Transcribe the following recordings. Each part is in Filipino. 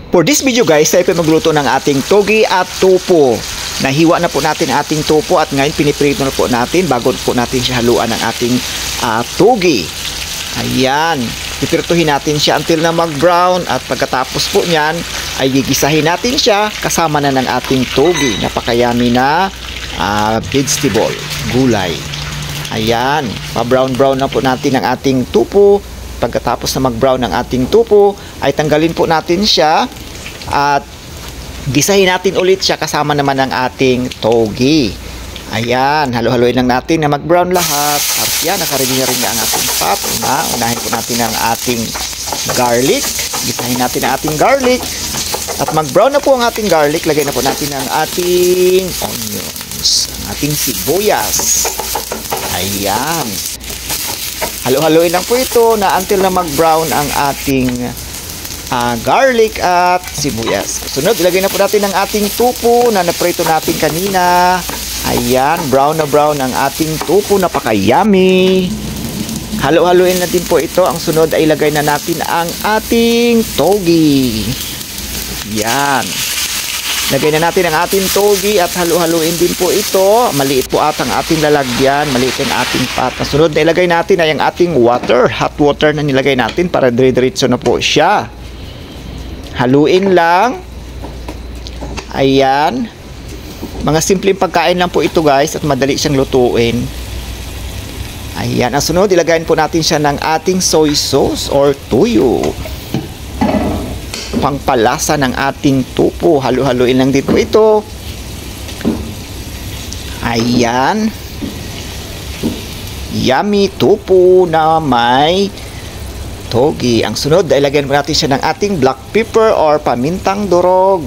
For this video guys, tayo po magluto ng ating togi at tupo. Nahiwa na po natin ang ating tupo at ngayon piniprito na po natin bago po natin siya haluan ng ating togi. Ayan, pipirtuhin natin siya until na mag-brown at pagkatapos po niyan ay gigisahin natin siya kasama na ng ating togi. Napakayami na vegetable, gulay. Ayan, pa-brown-brown na po natin ang ating tupo. Pagkatapos na mag-brown ng ating tupo, ay tanggalin po natin siya at gisahin natin ulit siya kasama naman ng ating togi. Ayan, halo-haloin lang natin na mag-brown lahat. At yan, nakaready na rin ang ating pot. Unahin po natin ang ating garlic. Gisahin natin ang ating garlic. At mag-brown na po ang ating garlic. Lagay na po natin ang ating onions, ang ating sibuyas. Ayan. Halo-haloin lang po ito na until na mag-brown ang ating garlic at sibuyas. Sunod, ilagay na po natin ang ating tupo na naprito natin kanina. Ayan, brown na brown ang ating tupo. Napaka-yummy. Halo-haloin na din po ito. Ang sunod ay ilagay na natin ang ating togi. Yan. Lagay na natin ang ating togi at halo-haloin din po ito. Maliit po at ang ating lalagyan. Maliit ang ating pot. Sunod na ilagay natin ay ang ating water. Hot water na nilagay natin para dire-diretso na po siya. Haluin lang. Ayan. Mga simpleng pagkain lang po ito guys at madali siyang lutuin. Ayan. Ang sunod, ilagayin po natin siya ng ating soy sauce or tuyo. Pangpalasa ng ating tupo. Halo-haloin lang dito ito. Ayan. Yummy tupo na may togi. Ang sunod, ilagyan natin siya ng ating black pepper or pamintang durog.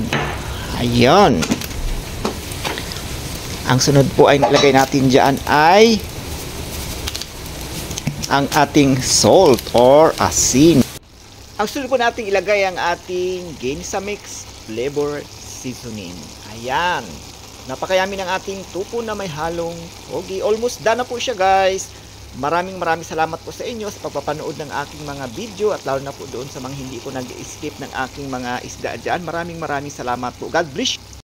Ayan. Ang sunod po ay ilagay natin dyan ay ang ating salt or asin. Ang sunod po natin ilagay ang ating Ginsamix flavor seasoning. Ayan. Napakayami ng ating tupo na may halong togi. Almost done na po siya guys. Maraming salamat po sa inyo sa pagpapanood ng aking mga video at lalo na po doon sa mga hindi ko nag-skip ng aking mga isda dyan. Maraming salamat po. God bless you.